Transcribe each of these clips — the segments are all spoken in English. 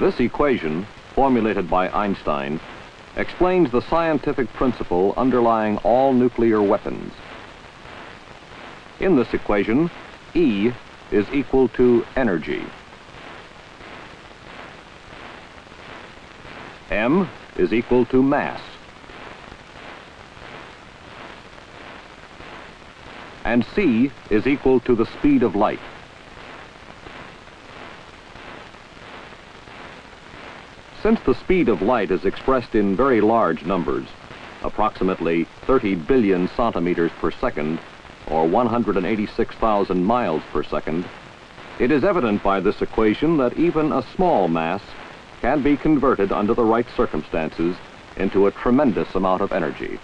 This equation, formulated by Einstein, explains the scientific principle underlying all nuclear weapons. In this equation, E is equal to energy. M is equal to mass. And C is equal to the speed of light. Since the speed of light is expressed in very large numbers, approximately 30 billion centimeters per second, or 186,000 miles per second, it is evident by this equation that even a small mass can be converted under the right circumstances into a tremendous amount of energy.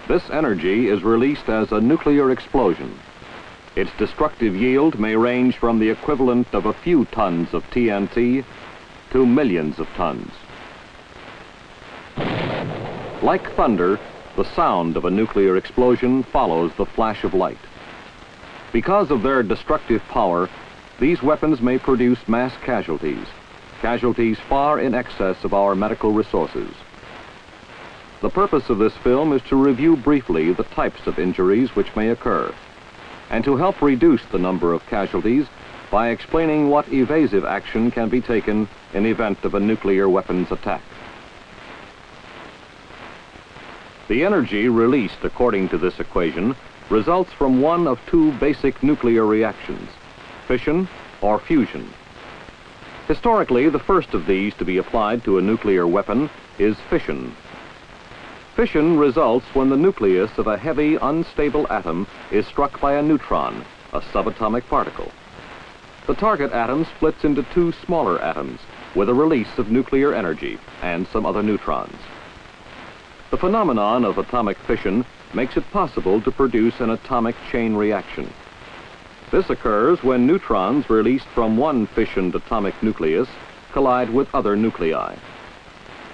This energy is released as a nuclear explosion. Its destructive yield may range from the equivalent of a few tons of TNT to millions of tons. Like thunder, the sound of a nuclear explosion follows the flash of light. Because of their destructive power, these weapons may produce mass casualties, casualties far in excess of our medical resources. The purpose of this film is to review briefly the types of injuries which may occur, and to help reduce the number of casualties by explaining what evasive action can be taken in event of a nuclear weapons attack. The energy released according to this equation results from one of two basic nuclear reactions, fission or fusion. Historically, the first of these to be applied to a nuclear weapon is fission. Fission results when the nucleus of a heavy, unstable atom is struck by a neutron, a subatomic particle. The target atom splits into two smaller atoms with a release of nuclear energy and some other neutrons. The phenomenon of atomic fission makes it possible to produce an atomic chain reaction. This occurs when neutrons released from one fissioned atomic nucleus collide with other nuclei.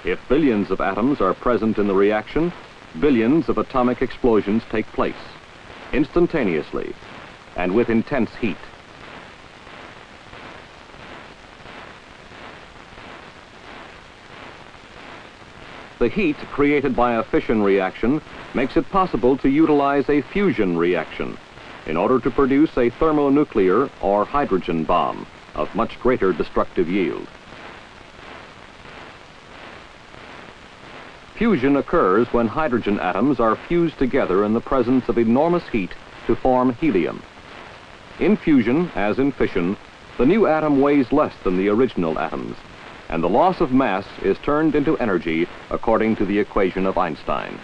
If billions of atoms are present in the reaction, billions of atomic explosions take place, instantaneously, and with intense heat. The heat created by a fission reaction makes it possible to utilize a fusion reaction in order to produce a thermonuclear or hydrogen bomb of much greater destructive yield. Fusion occurs when hydrogen atoms are fused together in the presence of enormous heat to form helium. In fusion, as in fission, the new atom weighs less than the original atoms, and the loss of mass is turned into energy according to the equation of Einstein.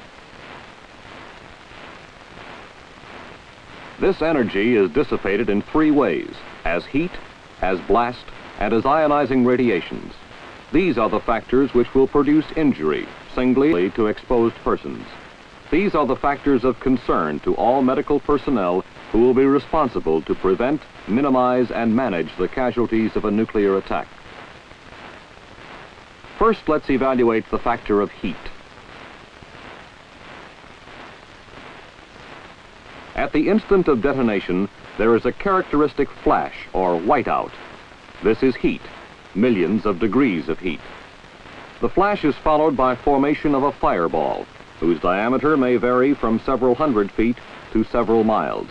This energy is dissipated in three ways: as heat, as blast, and as ionizing radiations. These are the factors which will produce injury singly to exposed persons. These are the factors of concern to all medical personnel who will be responsible to prevent, minimize, and manage the casualties of a nuclear attack. First, let's evaluate the factor of heat. At the instant of detonation, there is a characteristic flash or whiteout. This is heat, millions of degrees of heat. The flash is followed by formation of a fireball, whose diameter may vary from several hundred feet to several miles.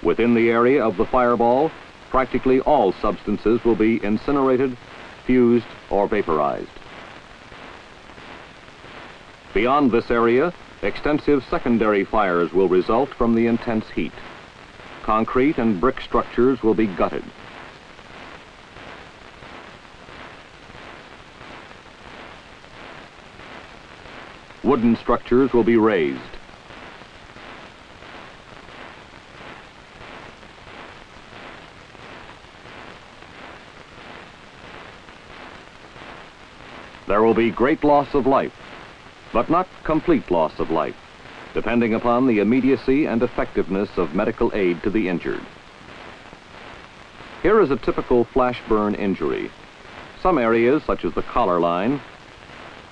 Within the area of the fireball, practically all substances will be incinerated, fused, or vaporized. Beyond this area, extensive secondary fires will result from the intense heat. Concrete and brick structures will be gutted. Wooden structures will be razed. There will be great loss of life, but not complete loss of life, depending upon the immediacy and effectiveness of medical aid to the injured. Here is a typical flash burn injury. Some areas, such as the collar line,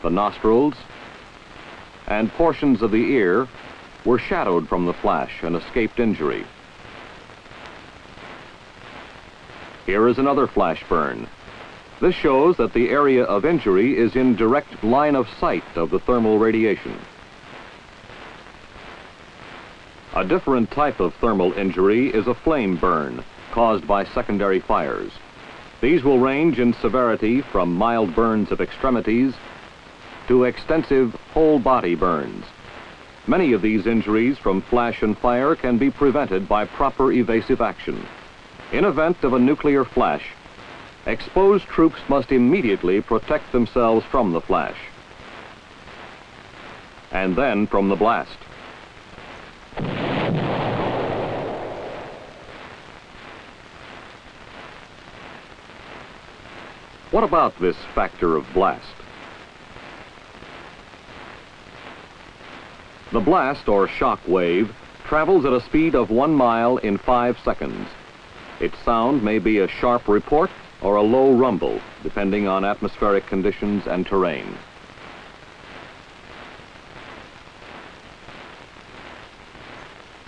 the nostrils, and portions of the ear, were shadowed from the flash and escaped injury. Here is another flash burn. This shows that the area of injury is in direct line of sight of the thermal radiation. A different type of thermal injury is a flame burn caused by secondary fires. These will range in severity from mild burns of extremities to extensive whole body burns. Many of these injuries from flash and fire can be prevented by proper evasive action. In event of a nuclear flash, exposed troops must immediately protect themselves from the flash and then from the blast. What about this factor of blast? The blast, or shock wave, travels at a speed of 1 mile in 5 seconds. Its sound may be a sharp report or a low rumble, depending on atmospheric conditions and terrain.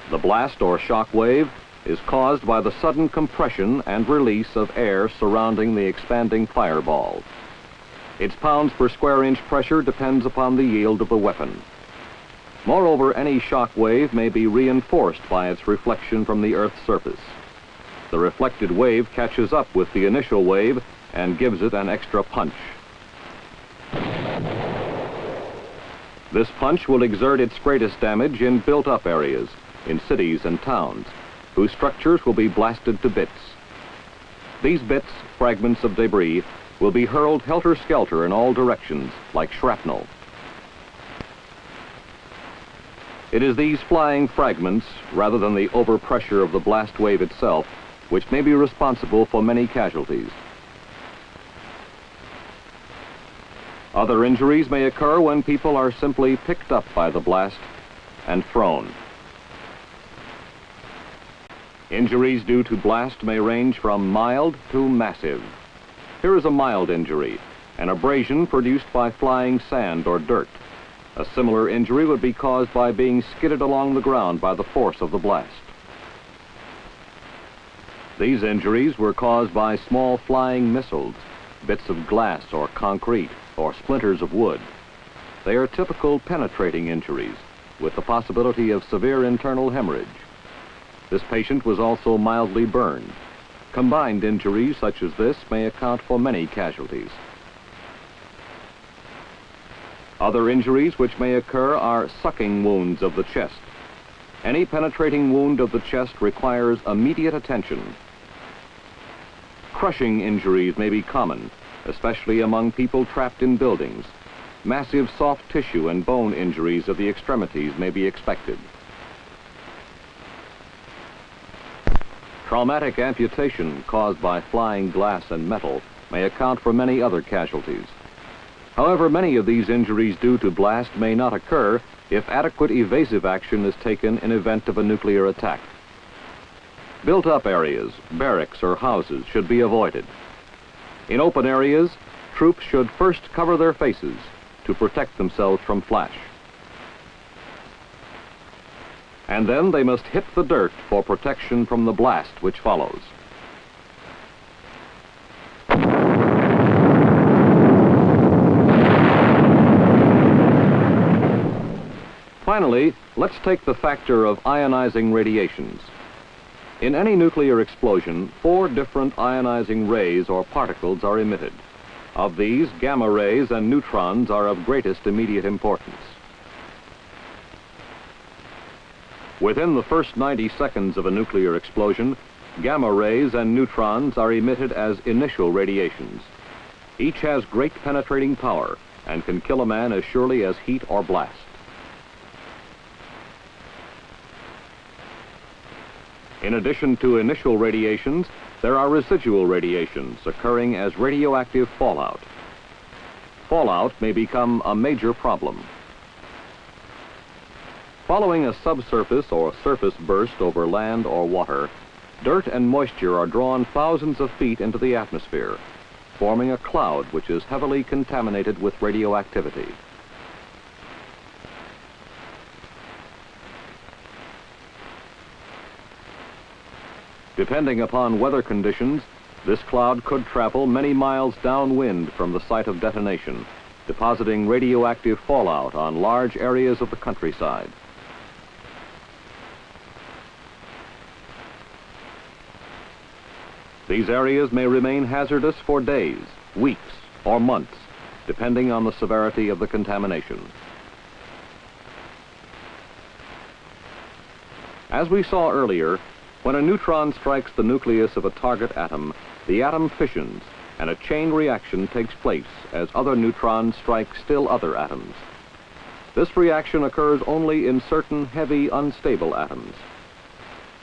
The blast, or shock wave, is caused by the sudden compression and release of air surrounding the expanding fireball. Its pounds per square inch pressure depends upon the yield of the weapon. Moreover, any shock wave may be reinforced by its reflection from the Earth's surface. The reflected wave catches up with the initial wave and gives it an extra punch. This punch will exert its greatest damage in built-up areas, in cities and towns, whose structures will be blasted to bits. These bits, fragments of debris, will be hurled helter-skelter in all directions, like shrapnel. It is these flying fragments, rather than the overpressure of the blast wave itself, which may be responsible for many casualties. Other injuries may occur when people are simply picked up by the blast and thrown. Injuries due to blast may range from mild to massive. Here is a mild injury, an abrasion produced by flying sand or dirt. A similar injury would be caused by being skidded along the ground by the force of the blast. These injuries were caused by small flying missiles, bits of glass or concrete, or splinters of wood. They are typical penetrating injuries, with the possibility of severe internal hemorrhage. This patient was also mildly burned. Combined injuries such as this may account for many casualties. Other injuries which may occur are sucking wounds of the chest. Any penetrating wound of the chest requires immediate attention. Crushing injuries may be common, especially among people trapped in buildings. Massive soft tissue and bone injuries of the extremities may be expected. Traumatic amputation caused by flying glass and metal may account for many other casualties. However, many of these injuries due to blast may not occur if adequate evasive action is taken in event of a nuclear attack. Built-up areas, barracks or houses should be avoided. In open areas, troops should first cover their faces to protect themselves from flash. And then they must hit the dirt for protection from the blast which follows. Finally, let's take the factor of ionizing radiations. In any nuclear explosion, 4 different ionizing rays or particles are emitted. Of these, gamma rays and neutrons are of greatest immediate importance. Within the first 90 seconds of a nuclear explosion, gamma rays and neutrons are emitted as initial radiations. Each has great penetrating power and can kill a man as surely as heat or blast. In addition to initial radiations, there are residual radiations occurring as radioactive fallout. Fallout may become a major problem. Following a subsurface or surface burst over land or water, dirt and moisture are drawn thousands of feet into the atmosphere, forming a cloud which is heavily contaminated with radioactivity. Depending upon weather conditions, This cloud could travel many miles downwind from the site of detonation, depositing radioactive fallout on large areas of the countryside. These areas may remain hazardous for days, weeks, or months, depending on the severity of the contamination. As we saw earlier, when a neutron strikes the nucleus of a target atom, the atom fissions, and a chain reaction takes place as other neutrons strike still other atoms. This reaction occurs only in certain heavy, unstable atoms.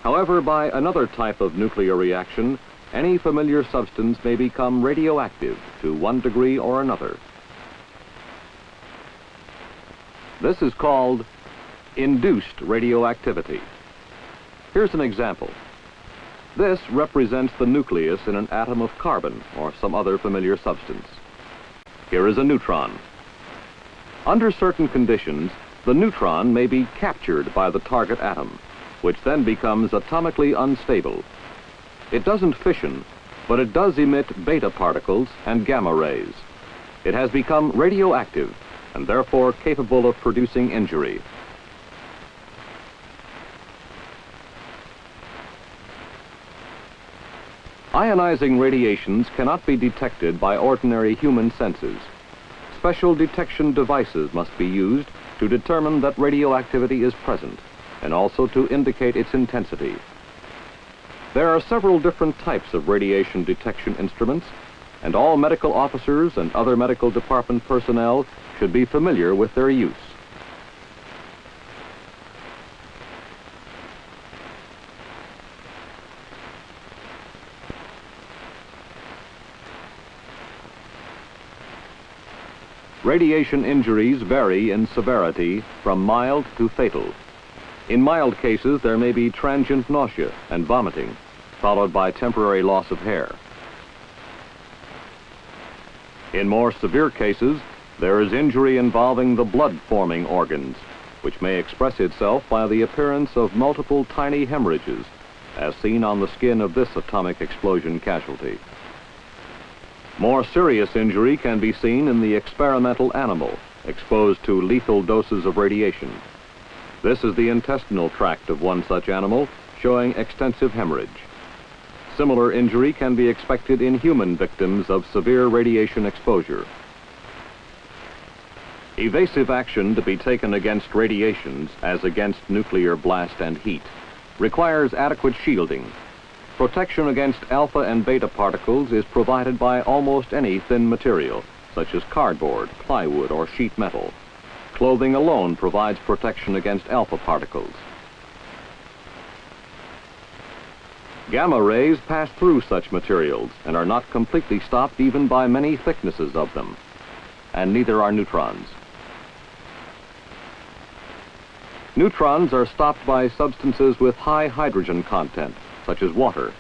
However, by another type of nuclear reaction, any familiar substance may become radioactive to one degree or another. This is called induced radioactivity. Here's an example. This represents the nucleus in an atom of carbon or some other familiar substance. Here is a neutron. Under certain conditions, the neutron may be captured by the target atom, which then becomes atomically unstable. It doesn't fission, but it does emit beta particles and gamma rays. It has become radioactive and therefore capable of producing injury. Ionizing radiations cannot be detected by ordinary human senses. Special detection devices must be used to determine that radioactivity is present and also to indicate its intensity. There are several different types of radiation detection instruments, and all medical officers and other medical department personnel should be familiar with their use. Radiation injuries vary in severity from mild to fatal. In mild cases, there may be transient nausea and vomiting, followed by temporary loss of hair. In more severe cases, there is injury involving the blood-forming organs, which may express itself by the appearance of multiple tiny hemorrhages, as seen on the skin of this atomic explosion casualty. More serious injury can be seen in the experimental animal, exposed to lethal doses of radiation. This is the intestinal tract of one such animal, showing extensive hemorrhage. Similar injury can be expected in human victims of severe radiation exposure. Evasive action to be taken against radiations, as against nuclear blast and heat, requires adequate shielding. Protection against alpha and beta particles is provided by almost any thin material, such as cardboard, plywood, or sheet metal. Clothing alone provides protection against alpha particles. Gamma rays pass through such materials and are not completely stopped even by many thicknesses of them, and neither are neutrons. Neutrons are stopped by substances with high hydrogen content, such as water.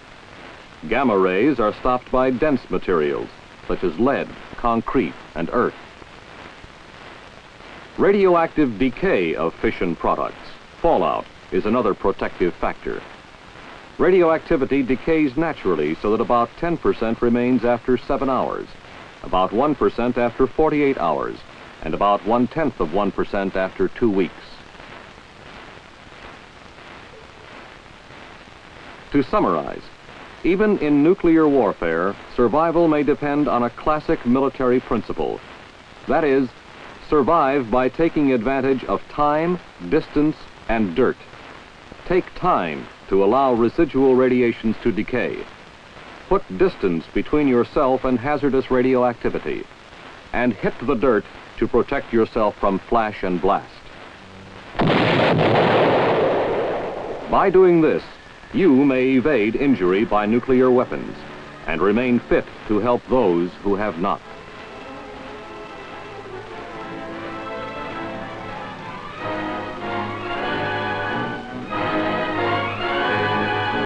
Gamma rays are stopped by dense materials, such as lead, concrete, and earth. Radioactive decay of fission products, fallout, is another protective factor. Radioactivity decays naturally so that about 10% remains after 7 hours, about 1% after 48 hours, and about 0.1% after 2 weeks. To summarize, even in nuclear warfare, survival may depend on a classic military principle. That is, survive by taking advantage of time, distance, and dirt. Take time to allow residual radiations to decay. Put distance between yourself and hazardous radioactivity, and hit the dirt to protect yourself from flash and blast. By doing this, you may evade injury by nuclear weapons and remain fit to help those who have not.